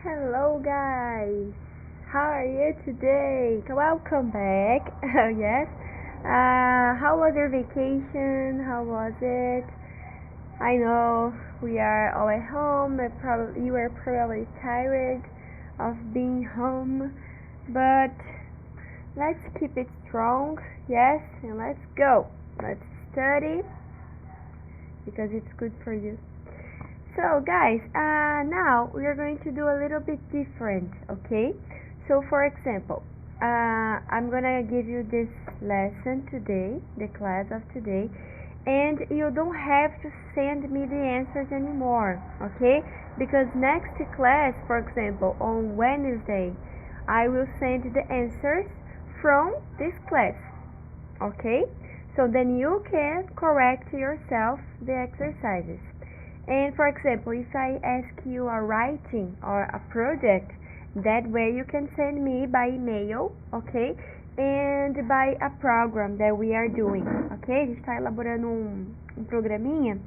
Hello guys, how are you today? Welcome back. Yes. How was your vacation? How was it? I know we are all at home. You were probably tired of being home, but let's keep it strong. Yes, and let's go. Let's study because it's good for you. So guys, now we are going to do a little bit different, okay? So for example, I'm gonna give you this lesson today, the class of today, and you don't have to send me the answers anymore, okay? Because next class, for example, on Wednesday, I will send the answers from this class, okay? So then you can correct yourself the exercises. And for example, if I ask you a writing or a project, that way you can send me by email, ok? And by a program that we are doing, ok? A gente está elaborando um programinha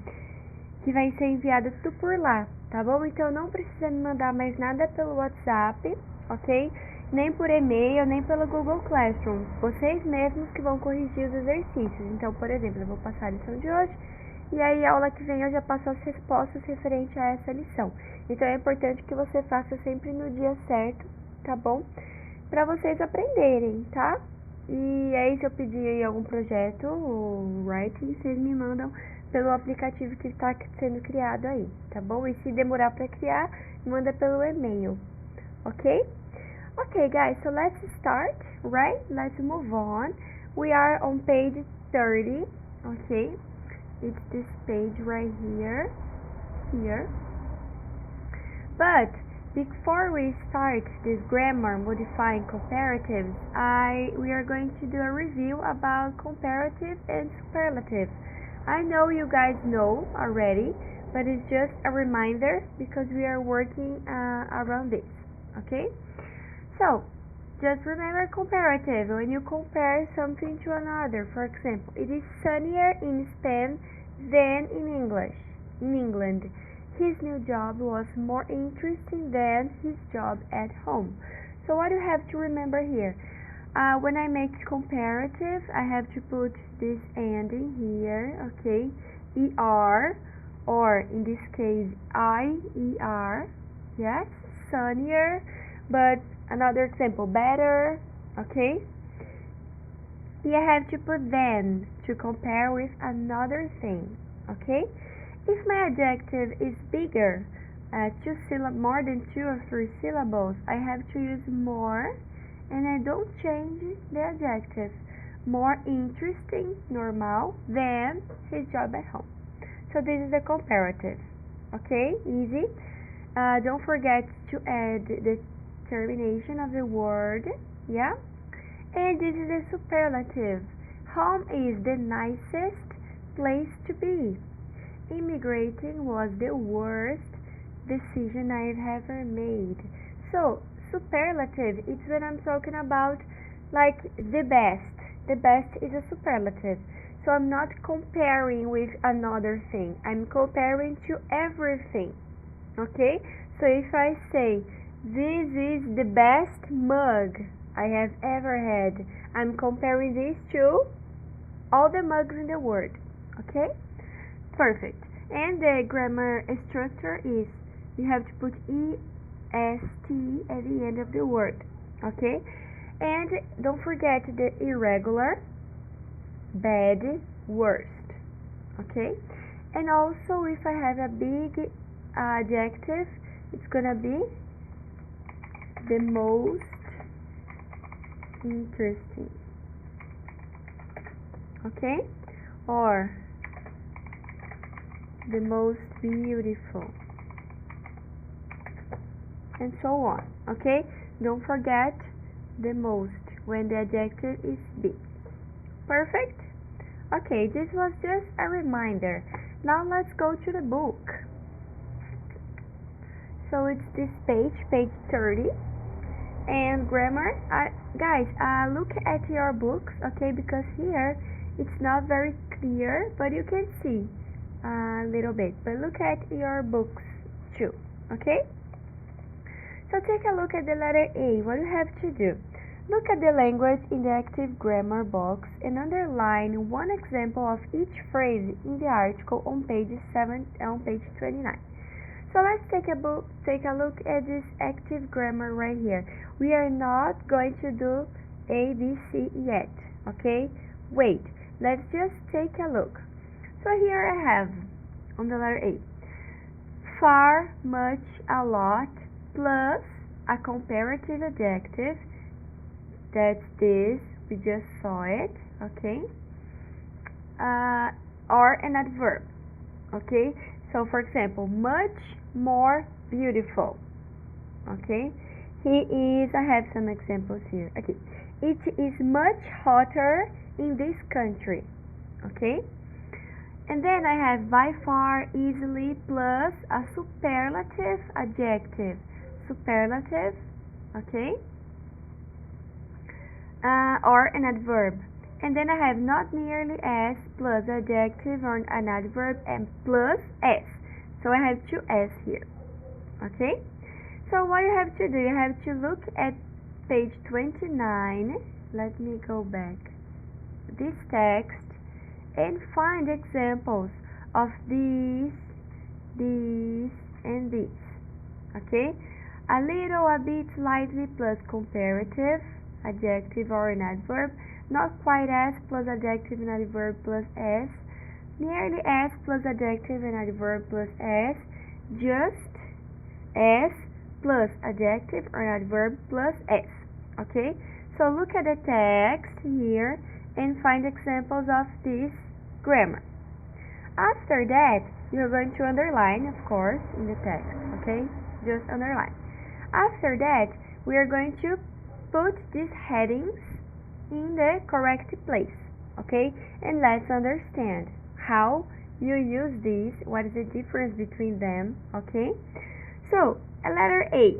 que vai ser enviado tudo por lá, tá bom? Então não precisa me mandar mais nada pelo WhatsApp, ok? Nem por e-mail, nem pelo Google Classroom. Vocês mesmos que vão corrigir os exercícios. Então, por exemplo, eu vou passar a lição de hoje. E aí, a aula que vem eu já passo as respostas referente a essa lição. Então, é importante que você faça sempre no dia certo, tá bom? Para vocês aprenderem, tá? E aí, se eu pedir aí algum projeto, ou writing, vocês me mandam pelo aplicativo que está sendo criado aí, tá bom? E se demorar para criar, manda pelo e-mail, ok? Okay, guys, so let's start, right? Let's move on. We are on page 30, okay? It's this page right here. But before we start this grammar modifying comparatives, we are going to do a review about comparative and superlative. I know you guys know already, but it's just a reminder because we are working around this, okay? So, just remember comparative, when you compare something to another. For example, it is sunnier in Spain than in England. His new job was more interesting than his job at home. So what do you have to remember here? When I make comparative, I have to put this ending here, okay? ER, or in this case, IER, yes? Sunnier, but another example, better, okay? You have to put than to compare with another thing, okay? If my adjective is bigger, more than 2 or 3 syllables, I have to use more, and I don't change the adjective. More interesting, normal, than his job at home. So this is the comparative, okay? Easy. Don't forget to add the termination of the word, yeah? And this is the superlative. Home is the nicest place to be. Immigrating was the worst decision I've ever made. So, superlative, it's when I'm talking about like the best. The best is a superlative. So I'm not comparing with another thing. I'm comparing to everything. Okay? So if I say, this is the best mug I have ever had, I'm comparing this to all the mugs in the world. Okay? Perfect. And the grammar structure is, you have to put EST at the end of the word. Okay? And don't forget the irregular, bad, worst. Okay? And also, if I have a big adjective, it's gonna be the most interesting, okay? Or the most beautiful, and so on, okay? Don't forget the most when the adjective is big. Perfect? Okay, this was just a reminder. Now let's go to the book. So it's this page 30. And grammar, guys, look at your books, okay, because here it's not very clear, but you can see a little bit. But look at your books too, okay? So take a look at the letter A. What you have to do? Look at the language in the active grammar box and underline one example of each phrase in the article on page 29. So let's take a look at this active grammar right here. We are not going to do A, B, C yet, okay? Wait, let's just take a look. So here I have, on the letter A, far, much, a lot, plus a comparative adjective. That's this, we just saw it, okay? Or an adverb, okay? So for example, much more beautiful, okay? He is, I have some examples here, okay? It is much hotter in this country, okay? And then I have by far, easily, plus a superlative adjective, superlative, okay? Or an adverb. And then I have not nearly as plus adjective or an adverb and plus s. So I have two s here. Okay? So what you have to do, you have to look at page 29. Let me go back. This text and find examples of these, and these. Okay? A little, a bit, slightly plus comparative adjective or an adverb, not quite as plus adjective and adverb plus s, nearly as plus adjective and adverb plus s, just as plus adjective or adverb plus s. Okay, so look at the text here and find examples of this grammar. After that, you're going to underline, of course, in the text. Okay, just underline. After that, we are going to put these headings in the correct place, okay? And let's understand how you use these, what is the difference between them, okay? So, a letter A,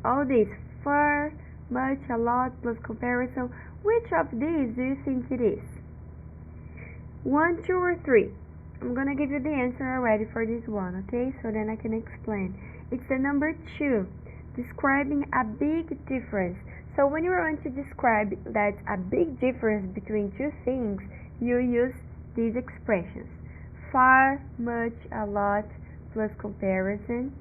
all these, far, much, a lot, plus comparison, which of these do you think it is? 1, 2, or 3? I'm gonna give you the answer already for this one, okay? So then I can explain. It's the number 2. Describing a big difference. So when you are going to describe that's a big difference between two things, you use these expressions. Far, much, a lot, plus comparison.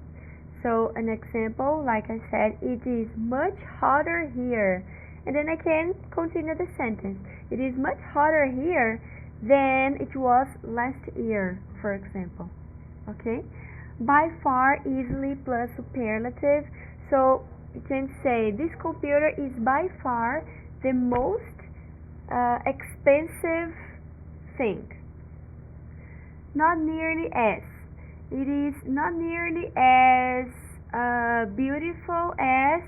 So an example, like I said, it is much hotter here. And then I can continue the sentence. It is much hotter here than it was last year, for example. Okay? By far, easily, plus superlative. So you can say this computer is by far the most expensive thing. Not nearly as. It is not nearly as beautiful as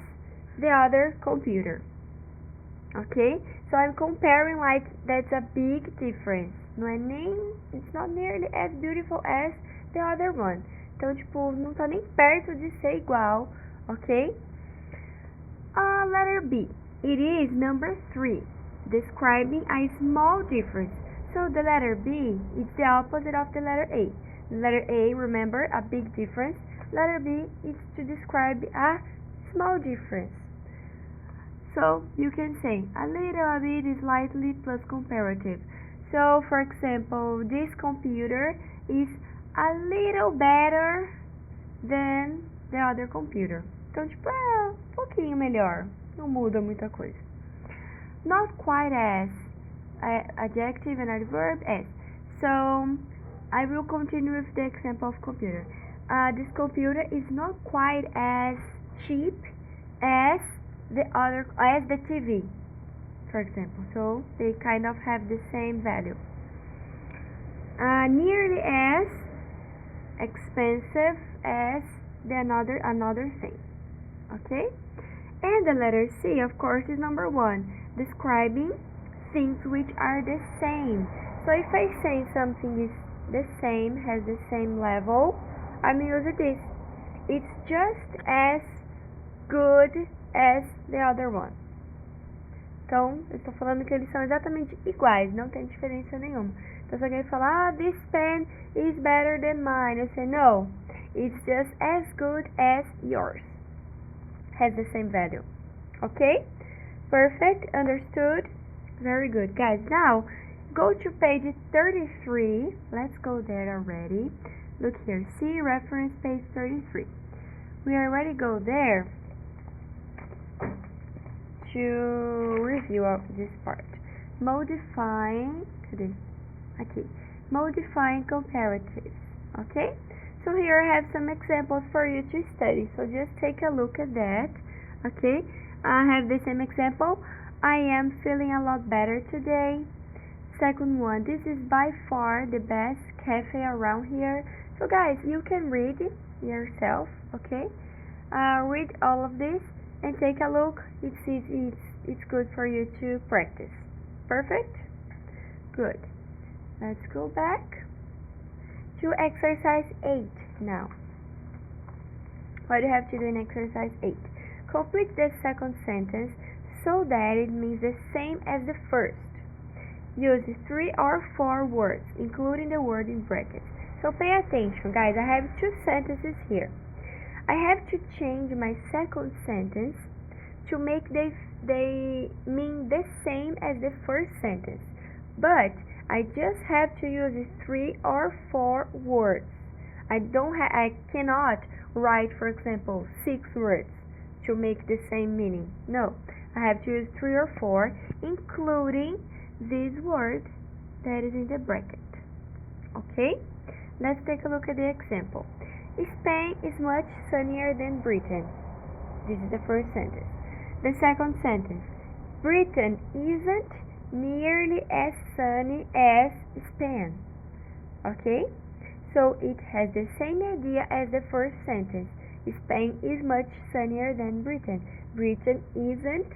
the other computer. Okay? So I'm comparing like that's a big difference. It's not nearly as beautiful as the other one. Então, tipo, não tá nem perto de ser igual. Okay? Letter B. It is number 3, describing a small difference. So the letter B is the opposite of the letter A. The letter A, remember, a big difference. Letter B is to describe a small difference. So you can say a little, a bit, slightly, plus comparative. So for example, this computer is a little better than the other computer. Então, tipo, um pouquinho melhor. Não muda muita coisa. Not quite as, adjective and adverb as. So, I will continue with the example of computer. This computer is not quite as cheap as the TV, for example. So, they kind of have the same value. Nearly as expensive as another thing. Okay? And the letter C, of course, is number 1, describing things which are the same. So if I say something is the same, has the same level, I'm using this. It's just as good as the other one. Então, eu estou falando que eles são exatamente iguais, não tem diferença nenhuma. Então, se alguém falar, this pen is better than mine, I say, no, it's just as good as yours. has the same value. Okay? Perfect, understood? Very good. Guys, now go to page 33. Let's go there already. Look here, see reference page 33. We already go there to review of this part. Modifying comparatives. Okay? So here I have some examples for you to study. So just take a look at that. Okay? I have the same example. I am feeling a lot better today. Second one, this is by far the best cafe around here. So guys, you can read it yourself, okay? Read all of this and take a look. It's good for you to practice. Perfect? Good. Let's go back to exercise 8 now. What do you have to do in exercise 8? Complete the second sentence so that it means the same as the first. Use 3 or 4 words, including the word in brackets. So pay attention, guys. I have 2 sentences here. I have to change my second sentence to make they mean the same as the first sentence. But I just have to use 3 or 4 words. I cannot write, for example, 6 words to make the same meaning. No, I have to use 3 or 4, including this word that is in the bracket. Okay? Let's take a look at the example. Spain is much sunnier than Britain. This is the first sentence. The second sentence. Britain isn't nearly as sunny as Spain. Okay? So it has the same idea as the first sentence. Spain is much sunnier than Britain. Britain isn't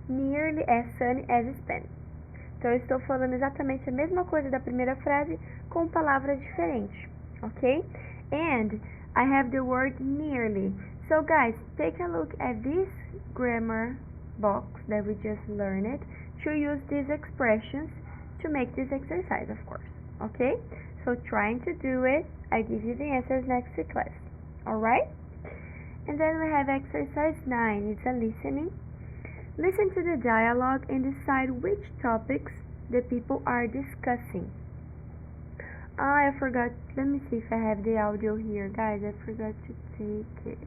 nearly as sunny as Spain. Então, eu estou falando exatamente a mesma coisa da primeira frase com palavras diferentes, ok? And I have the word nearly. So, guys, take a look at this grammar box that we just learned to use these expressions to make this exercise, of course, okay? So, trying to do it, I give you the answers next class, alright? And then we have exercise 9. It's a listening. Listen to the dialogue and decide which topics the people are discussing. I forgot. Let me see if I have the audio here, guys. I forgot to take it.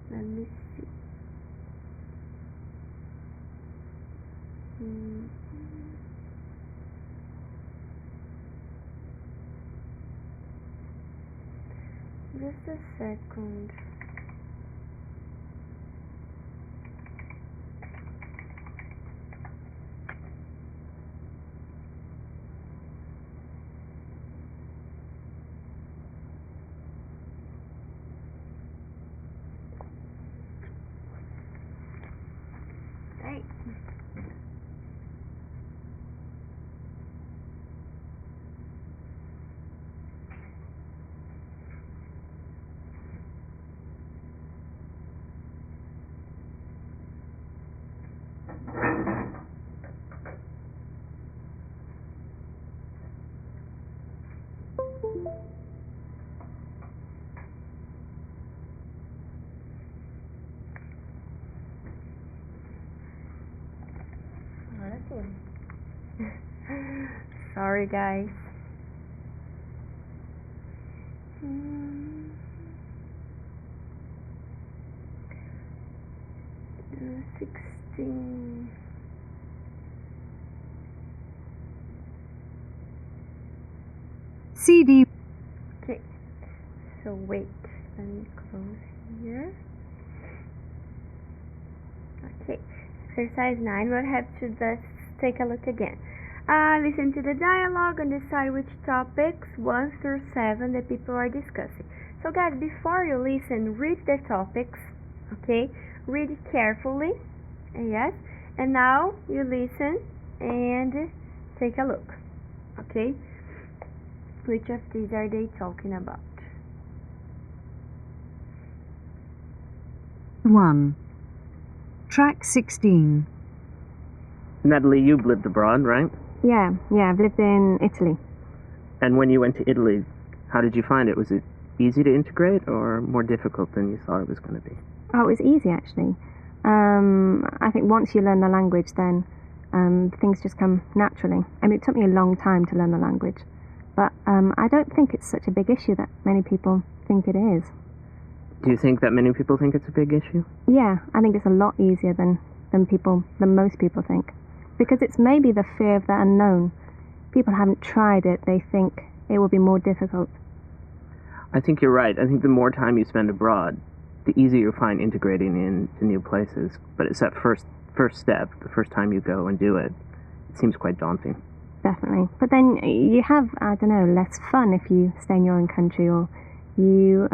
Let me see. Just a second. Hey. Sorry, guys. 16. CD. Okay, so wait, let me close here. Okay, exercise 9, we'll have to just take a look again. Listen to the dialogue and decide which topics 1 through 7 the people are discussing. So guys, before you listen, read the topics, okay? Read it carefully, yes? And now you listen and take a look, okay? Which of these are they talking about? 1. Track 16. Natalie, you've lived abroad, right? Yeah, I've lived in Italy. And when you went to Italy, how did you find it? Was it easy to integrate or more difficult than you thought it was going to be? Oh, it was easy actually. I think once you learn the language, then things just come naturally. I mean, it took me a long time to learn the language, but I don't think it's such a big issue that many people think it is. Do you think that many people think it's a big issue? Yeah, I think it's a lot easier than most people think, because it's maybe the fear of the unknown. People haven't tried it; they think it will be more difficult. I think you're right. I think the more time you spend abroad, the easier you find integrating into new places. But it's that first step, the first time you go and do it, it seems quite daunting. Definitely. But then you have, I don't know, less fun if you stay in your own country, or you,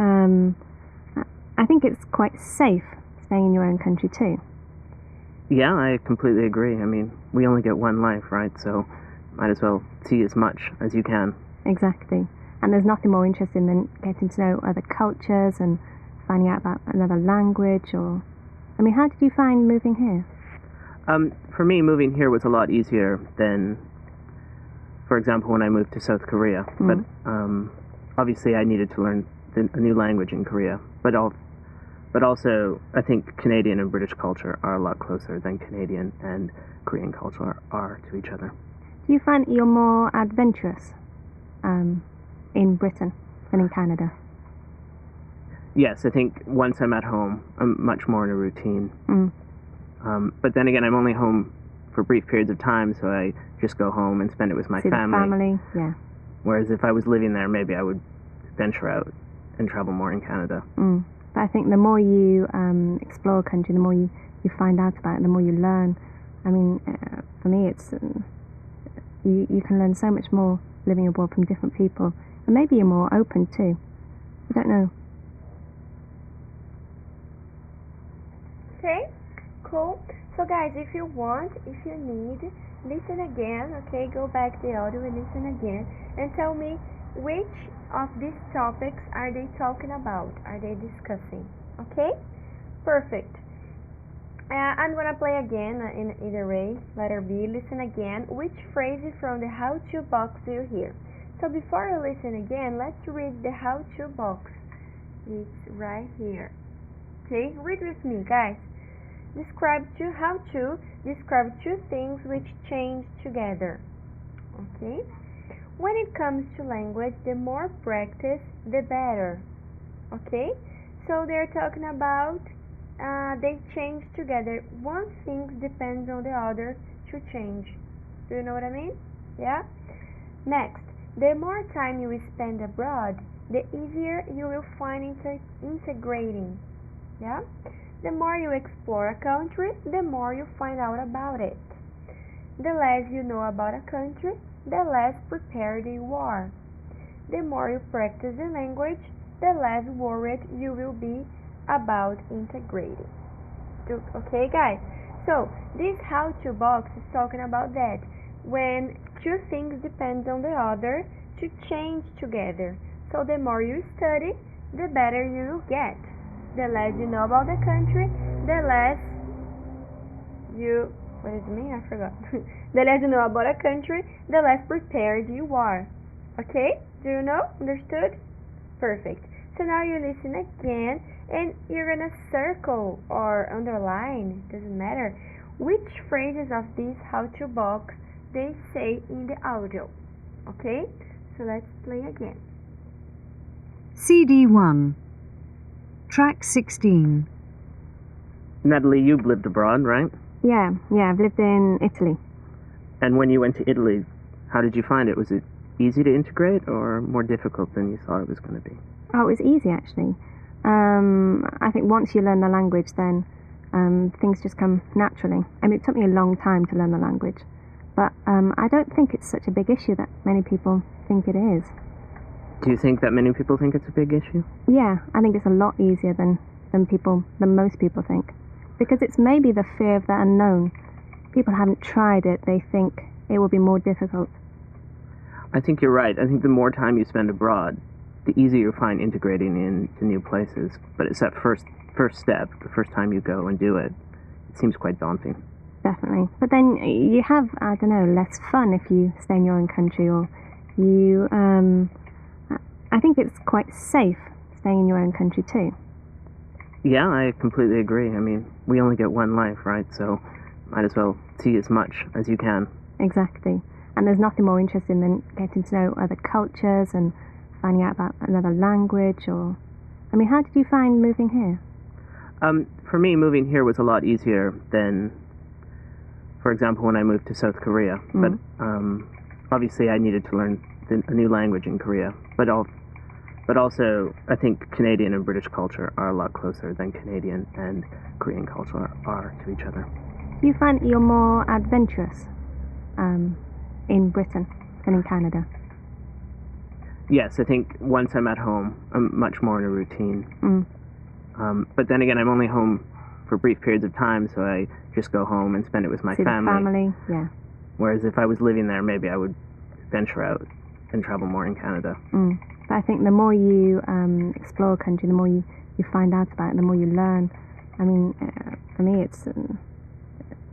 I think it's quite safe staying in your own country too. Yeah, I completely agree. I mean, we only get one life, right? So might as well see as much as you can. Exactly. And there's nothing more interesting than getting to know other cultures and finding out about another language. Or, I mean, how did you find moving here? For me, moving here was a lot easier than, for example, when I moved to South Korea. But obviously I needed to learn a new language in Korea. But also, I think Canadian and British culture are a lot closer than Canadian and Korean culture are to each other. Do you find you're more adventurous in Britain than in Canada? Yes, I think once I'm at home, I'm much more in a routine. But then again, I'm only home for brief periods of time, so I just go home and spend it with my family. The family, yeah. Whereas if I was living there, maybe I would venture out and travel more in Canada. But I think the more you explore a country, the more you find out about it, the more you learn. I mean, for me, it's you can learn so much more living abroad from different people, and maybe you're more open too. I don't know. Okay, cool. So guys, if you need, listen again, okay? Go back the audio and listen again, and tell me which of these topics are they talking about, are they discussing, okay? Perfect. I'm gonna play again in either way, letter B. Listen again. Which phrases from the how-to box do you hear? So before you listen again, let's read the how-to box. It's right here. Okay, read with me, guys. Describe two things which change together. Okay? When it comes to language, the more practice, the better. Okay? So they're talking about they change together. One thing depends on the other to change. Do you know what I mean? Yeah? Next, the more time you spend abroad, the easier you will find integrating. Yeah? The more you explore a country, the more you find out about it. The less you know about a country, the less prepared you are. The more you practice the language, the less worried you will be about integrating. Okay, guys? So, this how-to box is talking about that. When two things depend on the other to change together. So, the more you study, the better you will get. The less you know about the country, the less you... What does it mean? I forgot. The less you know about a country, the less prepared you are. Okay? Do you know? Understood? Perfect. So now you listen again, and you're gonna circle or underline, doesn't matter, which phrases of this how-to box they say in the audio. Okay? So let's play again. CD1, track 16. Natalie, you've lived abroad, right? Yeah, I've lived in Italy. And when you went to Italy, how did you find it? Was it easy to integrate or more difficult than you thought it was going to be? Oh, it was easy actually. I think once you learn the language, then things just come naturally. I mean, it took me a long time to learn the language, but I don't think it's such a big issue that many people think it is. Do you think that many people think it's a big issue? Yeah, I think it's a lot easier than most people think, because it's maybe the fear of the unknown. People haven't tried it; they think it will be more difficult. I think you're right. I think the more time you spend abroad, the easier you find integrating into new places. But it's that first step, the first time you go and do it, it seems quite daunting. Definitely. But then you have, I don't know, less fun if you stay in your own country, or you, I think it's quite safe staying in your own country too. Yeah, I completely agree. I mean, we only get one life, right? So might as well see as much as you can. Exactly. And there's nothing more interesting than getting to know other cultures and finding out about another language or... I mean, how did you find moving here? For me, moving here was a lot easier than, for example, when I moved to South Korea. But obviously I needed to learn a new language in Korea. But also, I think Canadian and British culture are a lot closer than Canadian and Korean culture are to each other. Do you find that you're more adventurous in Britain than in Canada? Yes, I think once I'm at home, I'm much more in a routine. But then again, I'm only home for brief periods of time, so I just go home and spend it with my See family. the family, yeah. Whereas if I was living there, maybe I would venture out and travel more in Canada. But I think the more you explore a country, the more you find out about it, the more you learn. I mean, for me, it's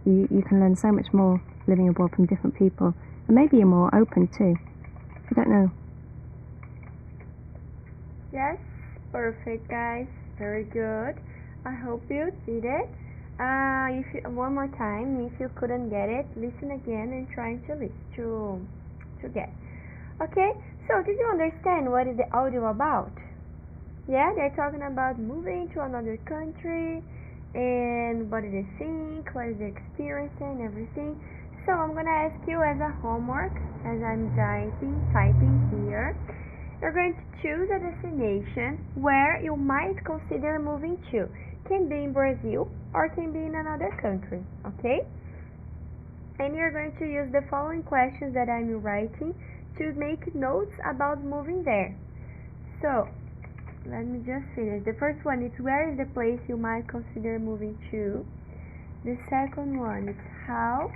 you can learn so much more living abroad from different people, and maybe you're more open too. I don't know. Yes, perfect, guys. Very good. I hope you did it. If you, one more time, if you couldn't get it, listen again and try to get. Okay. So, did you understand what is the audio about? Yeah, they're talking about moving to another country and what do they think, what is the experience and everything. So, I'm gonna ask you as a homework, as I'm typing here. You're going to choose a destination where you might consider moving to. Can be in Brazil or can be in another country, okay? And you're going to use the following questions that I'm writing to make notes about moving there. So, let me just finish. The first one is where is the place you might consider moving to? The second one is how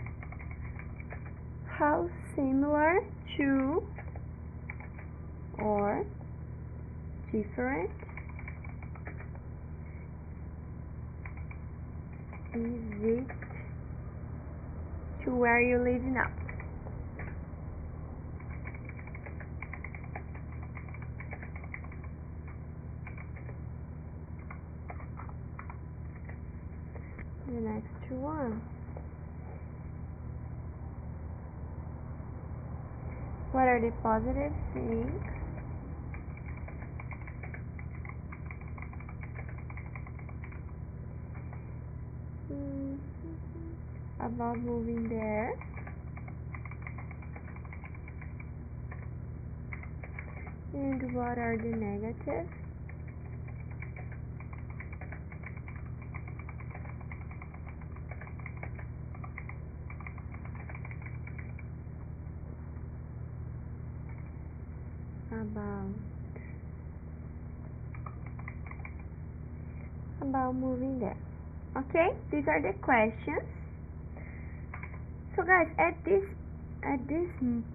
similar to or different is it to where you live now? The next one. What are the positive things about moving there? And what are the negatives? About moving there. Okay, these are the questions. So guys, at this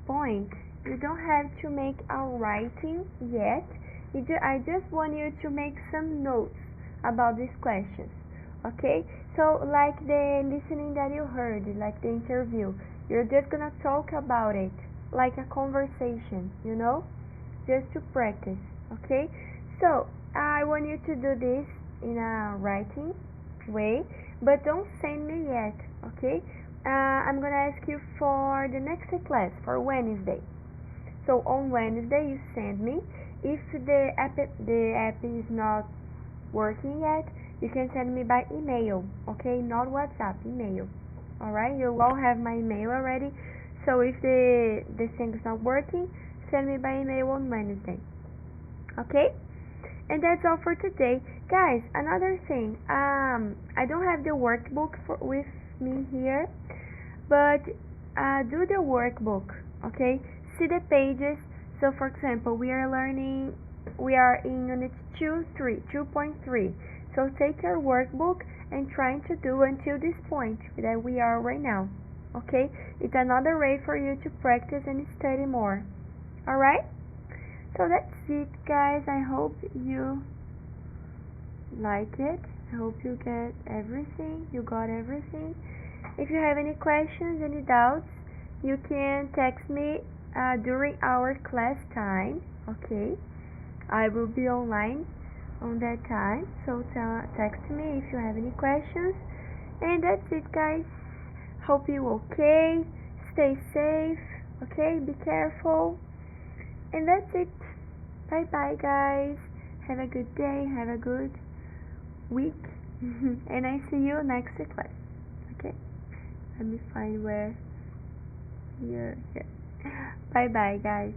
point, you don't have to make a writing yet. I just want you to make some notes about these questions. Okay, so like the listening that you heard, like the interview, you're just gonna talk about it like a conversation, just to practice. Okay, so I want you to do this in a writing way, but don't send me yet. Okay, I'm gonna ask you for the next class, for Wednesday. So on Wednesday you send me. If the app is not working yet, you can send me by email. Okay, not WhatsApp, email. Alright, you all have my email already. So if the thing is not working, send me by email on Wednesday. Okay? And that's all for today. Guys, another thing, I don't have the workbook with me here, but do the workbook, okay? See the pages. So for example, we are in unit 2.3. So take your workbook and try to do until this point that we are right now, okay? It's another way for you to practice and study more. Alright? So that's it, guys. I hope you like it. I hope you get everything. You got everything. If you have any questions, any doubts, you can text me during our class time. Okay, I will be online on that time. So text me if you have any questions. And that's it, guys. Hope you okay. Stay safe. Okay, be careful. And that's it. Bye bye, guys. Have a good day. Have a good week. And I see you next class. Okay. Let me find where you're here. Bye bye, guys.